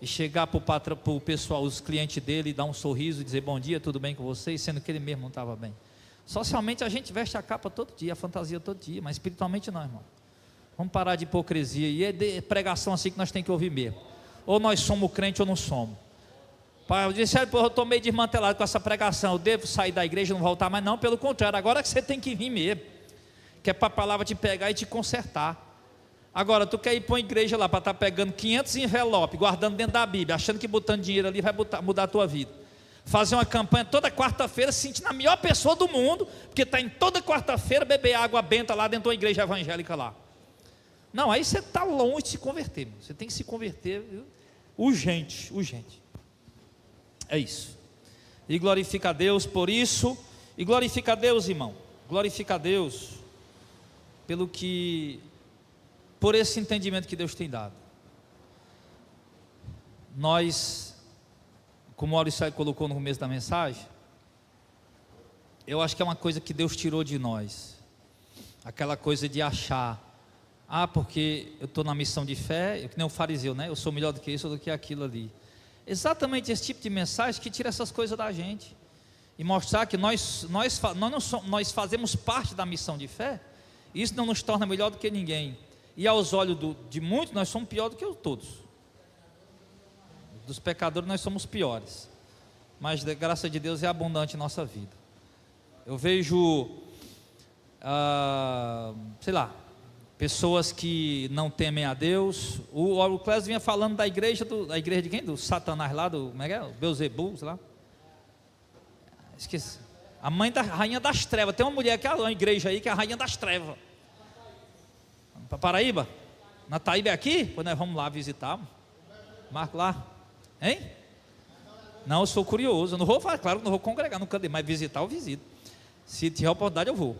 e chegar para o pessoal, os clientes dele, dar um sorriso e dizer bom dia, tudo bem com vocês, sendo que ele mesmo não estava bem. Socialmente a gente veste a capa todo dia, a fantasia todo dia, mas espiritualmente não, irmão. Vamos parar de hipocrisia, e é de pregação assim que nós temos que ouvir mesmo. Ou nós somos crente ou não somos. Pai, eu disse, eu estou meio desmantelado com essa pregação, eu devo sair da igreja e não voltar mais, não, pelo contrário, agora que você tem que vir mesmo, que é para a palavra te pegar e te consertar. Agora, tu quer ir para uma igreja lá para estar pegando 500 envelopes, guardando dentro da Bíblia, achando que botando dinheiro ali vai mudar a tua vida. Fazer uma campanha toda quarta-feira, se sentindo a melhor pessoa do mundo, porque está em toda quarta-feira beber água benta lá dentro de uma igreja evangélica lá. Não, aí você está longe de se converter, você tem que se converter, viu? Urgente. É isso. E glorifica a Deus por isso, e glorifica a Deus, irmão, glorifica a Deus por esse entendimento que Deus tem dado. Nós, como o Auricélio colocou no começo da mensagem, eu acho que é uma coisa que Deus tirou de nós, aquela coisa de achar, porque eu estou na missão de fé, eu que nem o fariseu, né? Eu sou melhor do que isso ou do que aquilo ali. Exatamente esse tipo de mensagem que tira essas coisas da gente e mostrar que nós fazemos parte da missão de fé. Isso não nos torna melhor do que ninguém, e aos olhos de muitos nós somos pior do que todos. Dos pecadores nós somos piores, mas a graça de Deus é abundante em nossa vida. Eu vejo pessoas que não temem a Deus. O Clésio vinha falando da igreja de quem? Do Satanás lá, como é que é? O Beelzebul, sei lá. Esqueci. A mãe da rainha das trevas. Tem uma mulher que é uma igreja aí que é a rainha das trevas. Para Paraíba? Na Taíba é aqui? Pois nós vamos lá visitar. Marco lá. Hein? Não, eu sou curioso. Eu não vou falar, claro que não vou congregar, nunca dei, mas visitar eu visito. Se tiver oportunidade eu vou.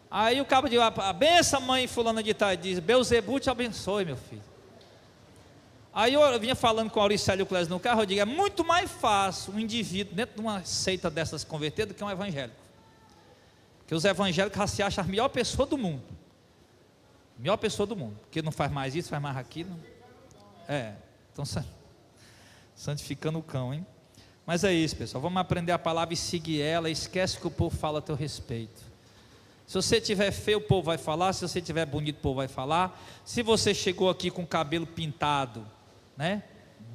Aí o cabo diz, a benção mãe fulana de tal, diz, Beelzebul te abençoe, meu filho. Aí eu vinha falando com o Auricélio e o Clésio no carro, eu digo, é muito mais fácil um indivíduo dentro de uma seita dessas se converter do que um evangélico. Porque os evangélicos já se acham a melhor pessoa do mundo. Melhor pessoa do mundo, porque não faz mais isso, faz mais aquilo. Estão santificando o cão, hein? Mas é isso, pessoal, vamos aprender a palavra e seguir ela, esquece que o povo fala a teu respeito. Se você tiver feio, o povo vai falar. Se você tiver bonito, o povo vai falar. Se você chegou aqui com o cabelo pintado, né,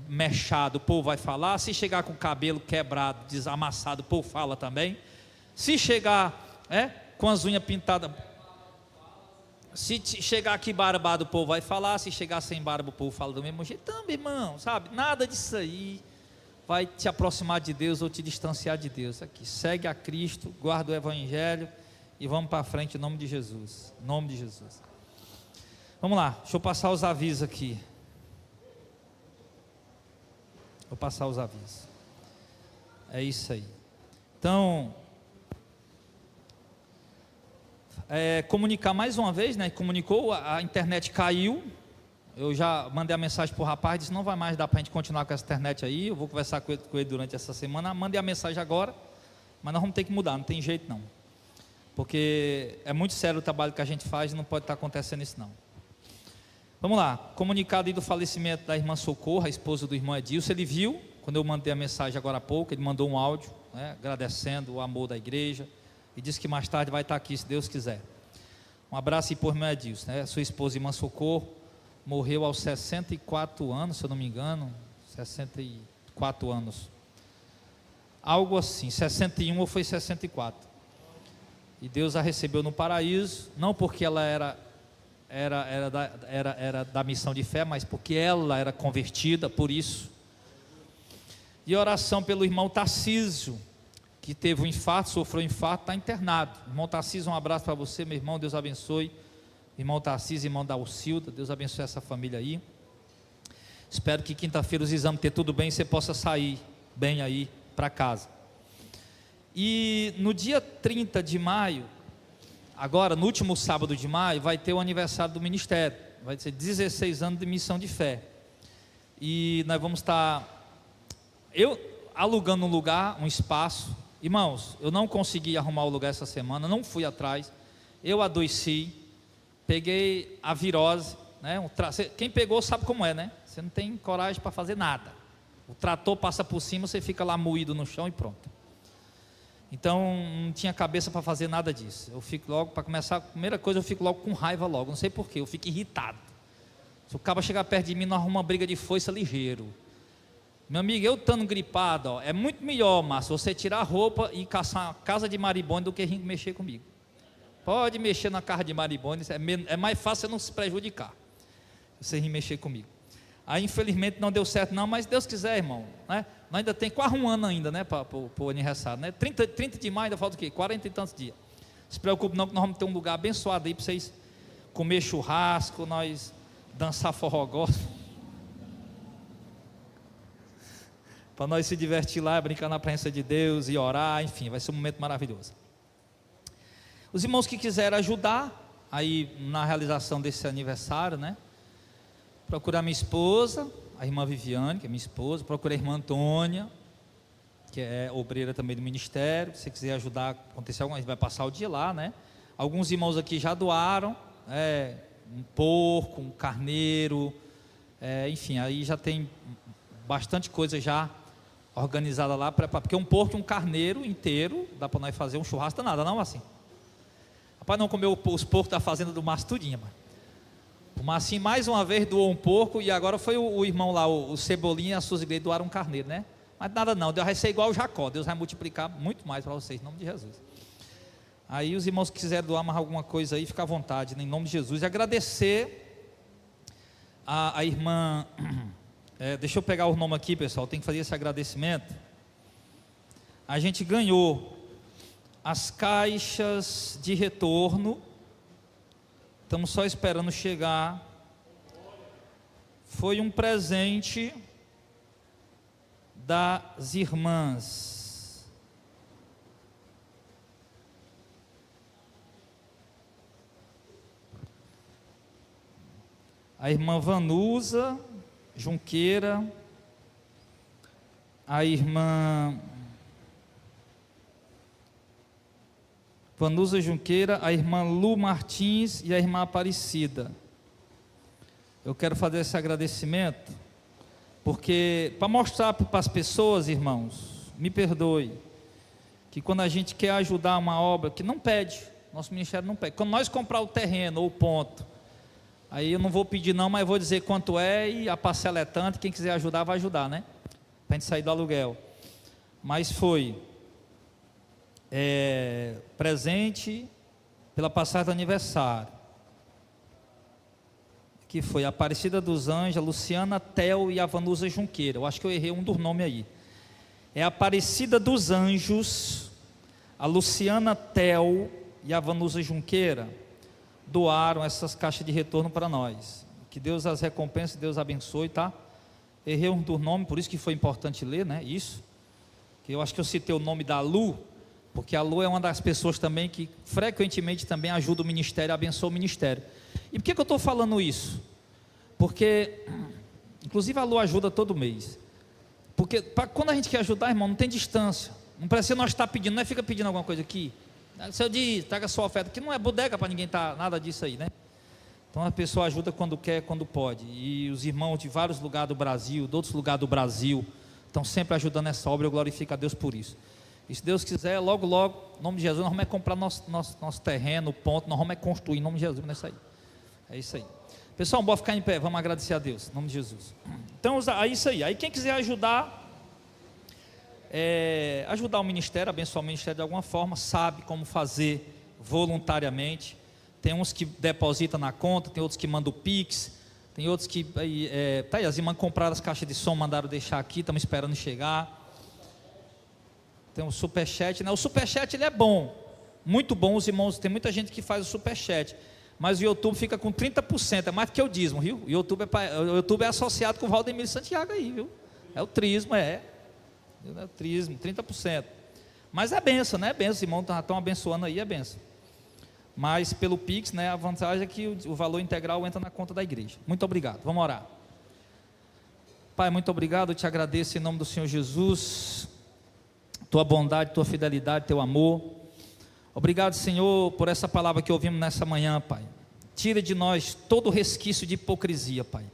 mechado, o povo vai falar. Se chegar com o cabelo quebrado, desamassado, o povo fala também. Se chegar com as unhas pintadas, Se chegar aqui barbado, o povo vai falar. Se chegar sem barba, o povo fala do mesmo jeito. Então, meu irmão, sabe? Nada disso aí vai te aproximar de Deus ou te distanciar de Deus. Aqui, segue a Cristo, guarda o Evangelho e vamos para frente em nome de Jesus. Em nome de Jesus. Vamos lá, deixa eu passar os avisos aqui. Vou passar os avisos. É isso aí. Então, comunicar mais uma vez, né? Comunicou, a internet caiu. Eu já mandei a mensagem para o rapaz, disse: não vai mais dar para a gente continuar com essa internet aí. Eu vou conversar com ele durante essa semana. Mandei a mensagem agora, mas nós vamos ter que mudar, não tem jeito não. Porque é muito sério o trabalho que a gente faz e não pode estar acontecendo isso não. Vamos lá, comunicado aí do falecimento da irmã Socorro, a esposa do irmão Edilson. Ele viu, quando eu mandei a mensagem agora há pouco, ele mandou um áudio, né, agradecendo o amor da igreja, e disse que mais tarde vai estar aqui, se Deus quiser. Um abraço aí por irmão Edilson, né? Sua esposa, irmã Socorro, morreu aos 64 anos, se eu não me engano, 64 anos, algo assim, 61 ou foi 64, e Deus a recebeu no paraíso, não porque ela era da missão de fé, mas porque ela era convertida, por isso. E oração pelo irmão Tarcísio, que teve um infarto, sofreu um infarto, está internado. Irmão Tarcísio, um abraço para você, meu irmão, Deus abençoe. Irmão Tarcísio, irmão Dalcilda, Deus abençoe essa família aí. Espero que quinta-feira os exames tenham tudo bem e você possa sair bem aí para casa. E no dia 30 de maio, agora no último sábado de maio, vai ter o aniversário do ministério. Vai ser 16 anos de missão de fé. E nós vamos estar, eu alugando um lugar, um espaço. Irmãos, eu não consegui arrumar o lugar essa semana, não fui atrás. Eu adoeci. Peguei a virose, né? Quem pegou sabe como é, né? Você não tem coragem para fazer nada. O trator passa por cima, você fica lá moído no chão e pronto. Então não tinha cabeça para fazer nada disso. Eu fico logo, para começar, a primeira coisa, eu fico logo com raiva logo, não sei porquê, eu fico irritado. Se o cara chegar perto de mim, não arruma uma briga de foice ligeiro. Meu amigo, eu estando gripado, ó, é muito melhor, Márcio, você tirar a roupa e caçar a casa de maribonde do que mexer comigo. Pode mexer na casa de maribonde, é mais fácil você não se prejudicar, você mexer comigo. Aí infelizmente não deu certo não, mas Deus quiser, irmão, né? Nós ainda tem quase um ano ainda, né, para o aniversário, né? 30 de maio ainda falta o quê? 40 e tantos dias. Não se preocupe não, que nós vamos ter um lugar abençoado aí para vocês comer churrasco, nós dançar forró gospel, para nós se divertir lá, brincar na presença de Deus e orar, enfim, vai ser um momento maravilhoso. Os irmãos que quiserem ajudar aí na realização desse aniversário, né? Procurar minha esposa, a irmã Viviane, que é minha esposa, procurar a irmã Antônia, que é obreira também do ministério. Se você quiser ajudar, acontecer alguma coisa, vai passar o dia lá, né? Alguns irmãos aqui já doaram, um porco, um carneiro, enfim, aí já tem bastante coisa já organizada lá, porque um porco e um carneiro inteiro, dá para nós fazer um churrasco, nada não assim. Rapaz, não comeu os porcos da fazenda do Márcio tudinho, mano. O Marcinho mais uma vez doou um porco, e agora foi o irmão lá, o Cebolinha e a Suzy Grey doaram um carneiro, né? Mas nada não, Deus vai ser igual o Jacó, Deus vai multiplicar muito mais para vocês, em nome de Jesus. Aí os irmãos que quiserem doar mais alguma coisa aí, fica à vontade, né, em nome de Jesus. E agradecer a irmã, deixa eu pegar o nome aqui, pessoal, tem que fazer esse agradecimento. A gente ganhou as caixas de retorno, estamos só esperando chegar. Foi um presente das irmãs. A irmã Vanusa Junqueira, a irmã Vanusa Junqueira, a irmã Lu Martins e a irmã Aparecida. Eu quero fazer esse agradecimento, porque para mostrar para as pessoas, irmãos, me perdoe, que quando a gente quer ajudar uma obra, que não pede, nosso ministério não pede, quando nós comprar o terreno ou o ponto, aí eu não vou pedir não, mas vou dizer quanto é, e a parcela é tanto, quem quiser ajudar, vai ajudar, né? Para a gente sair do aluguel. Mas foi presente pela passagem do aniversário, que foi a Aparecida dos Anjos, a Luciana Tel e a Vanusa Junqueira. Eu acho que eu errei um dos nomes aí. É a Aparecida dos Anjos, a Luciana Tel e a Vanusa Junqueira doaram essas caixas de retorno para nós. Que Deus as recompense, Deus abençoe, tá? Errei um dos nomes, por isso que foi importante ler, né? Isso. Que eu acho que eu citei o nome da Lu, porque a Lu é uma das pessoas também que frequentemente também ajuda o ministério, abençoa o ministério. E por que eu estou falando isso? Porque, inclusive a Lu ajuda todo mês. Porque quando a gente quer ajudar, irmão, não tem distância. Não precisa nós estar pedindo, não é fica pedindo alguma coisa aqui. Se eu diz, traga sua oferta, que não é bodega para ninguém estar nada disso aí, né? Então a pessoa ajuda quando quer, quando pode. E os irmãos de vários lugares do Brasil, de outros lugares do Brasil, estão sempre ajudando nessa obra. Eu glorifico a Deus por isso. E se Deus quiser, logo, logo, em nome de Jesus, nós vamos comprar nosso terreno, ponto, nós vamos construir em nome de Jesus nessa aí. É isso aí. Pessoal, bora ficar em pé, vamos agradecer a Deus, em nome de Jesus. Então é isso aí. Aí quem quiser ajudar o ministério, abençoar o ministério de alguma forma, sabe como fazer voluntariamente. Tem uns que depositam na conta, tem outros que mandam o Pix, tem outros que tá aí, as irmãs compraram as caixas de som, mandaram deixar aqui, estamos esperando chegar. Tem um superchat, né? O superchat ele é bom, muito bom. Os irmãos, tem muita gente que faz o superchat, mas o YouTube fica com 30%, é mais do que o dízimo, viu? O YouTube é associado com o Valdemir Santiago aí, viu? É o trismo, é o trismo, 30%. Mas é benção, né? É benção, os irmãos estão abençoando aí, é benção. Mas pelo Pix, né, a vantagem é que o valor integral entra na conta da igreja. Muito obrigado, vamos orar. Pai, muito obrigado, eu te agradeço em nome do Senhor Jesus, tua bondade, tua fidelidade, teu amor. Obrigado, Senhor, por essa palavra que ouvimos nessa manhã, Pai. Tira de nós todo o resquício de hipocrisia, Pai.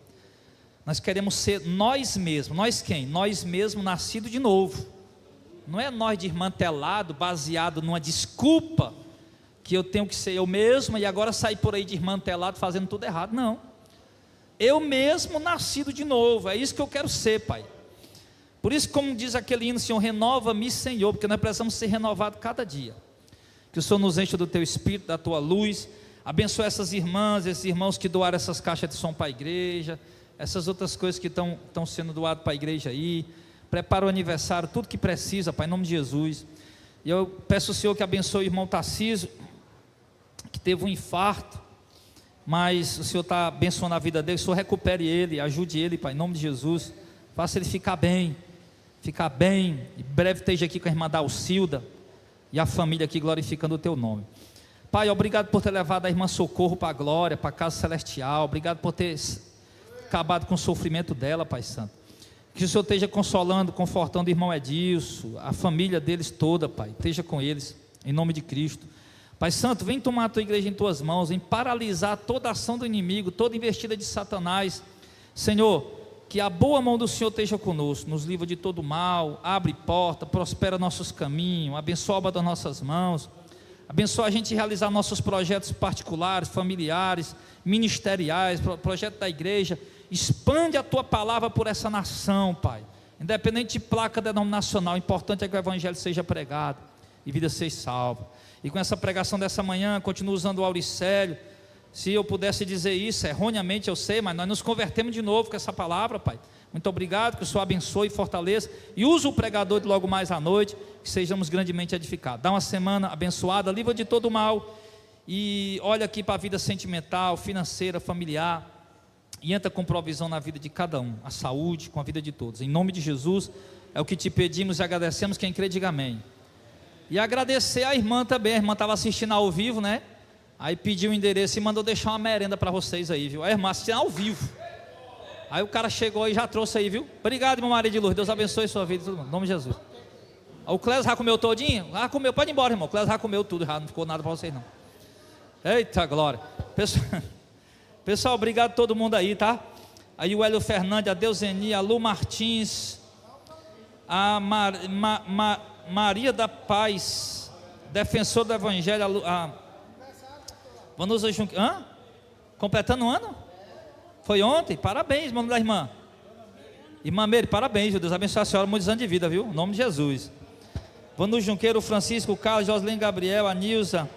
Nós queremos ser nós mesmos. Nós quem? Nós mesmos nascidos de novo. Não é nós desmantelado, baseado numa desculpa que eu tenho que ser eu mesmo e agora sair por aí desmantelado fazendo tudo errado. Não. Eu mesmo nascido de novo. É isso que eu quero ser, Pai. Por isso, como diz aquele hino, Senhor, renova-me, Senhor, porque nós precisamos ser renovados cada dia. Que o Senhor nos encha do teu espírito, da tua luz. Abençoe essas irmãs, esses irmãos que doaram essas caixas de som para a igreja, essas outras coisas que estão sendo doadas para a igreja aí. Prepara o aniversário, tudo que precisa, Pai, em nome de Jesus. E eu peço ao Senhor que abençoe o irmão Tarcísio, que teve um infarto, mas o Senhor está abençoando a vida dele. O Senhor recupere ele, ajude ele, Pai, em nome de Jesus. Faça ele ficar bem, em breve esteja aqui com a irmã Dalcilda e a família aqui glorificando o teu nome. Pai, obrigado por ter levado a irmã Socorro para a glória, para a casa celestial. Obrigado por ter acabado com o sofrimento dela, Pai Santo. Que o Senhor esteja consolando, confortando o irmão Edilson, a família deles toda, Pai. Esteja com eles, em nome de Cristo. Pai Santo, vem tomar a tua igreja em tuas mãos, vem paralisar toda a ação do inimigo, toda investida de Satanás. Senhor, que a boa mão do Senhor esteja conosco, nos livra de todo mal, abre porta, prospera nossos caminhos, abençoa a obra das nossas mãos, abençoa a gente realizar nossos projetos particulares, familiares, ministeriais, projeto da igreja. Expande a tua palavra por essa nação, Pai, independente de placa denominacional, o importante é que o evangelho seja pregado e vida seja salva. E com essa pregação dessa manhã, continuo usando o Auricélio. Se eu pudesse dizer isso, erroneamente eu sei, mas nós nos convertemos de novo com essa palavra, Pai. Muito obrigado, que o Senhor abençoe e fortaleça, e use o pregador de logo mais à noite, que sejamos grandemente edificados. Dá uma semana abençoada, livra de todo mal, e olha aqui para a vida sentimental, financeira, familiar, e entra com provisão na vida de cada um, a saúde, com a vida de todos. Em nome de Jesus, é o que te pedimos e agradecemos. Quem crê, diga amém. E agradecer a irmã também, a irmã estava assistindo ao vivo, né? Aí pediu o endereço e mandou deixar uma merenda para vocês aí, viu? A irmã assistindo ao vivo. Aí o cara chegou e já trouxe aí, viu? Obrigado, irmã Maria de Lourdes, Deus abençoe a sua vida, todo mundo, em nome de Jesus. O Clésio já comeu todinho? Já comeu, pode ir embora, irmão. O Clésio já comeu tudo, já não ficou nada para vocês não. Eita glória. Pessoal, obrigado a todo mundo aí, tá? Aí o Hélio Fernandes, a Deuseni, a Lu Martins, a Maria da Paz, defensor do Evangelho, a Vanusa Junqueira, completando um ano? Foi ontem? Parabéns, nome da irmã. Irmã Meire, parabéns, Deus abençoe a senhora, muitos anos de vida, viu? Em nome de Jesus. Vanusa Junqueira, o Francisco, o Carlos, Joslene Gabriel, a Nilza,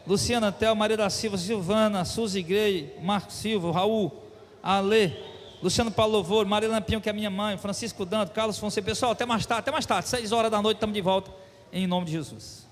Luciana Tel, Maria da Silva, Silvana, Suzy Grey, Marco Silva, Raul, Ale, Luciano Paulo Louvor, Maria Lampinho, que é minha mãe, Francisco Danto, Carlos Fonseca. Pessoal, até mais tarde, 6 horas da noite estamos de volta, em nome de Jesus.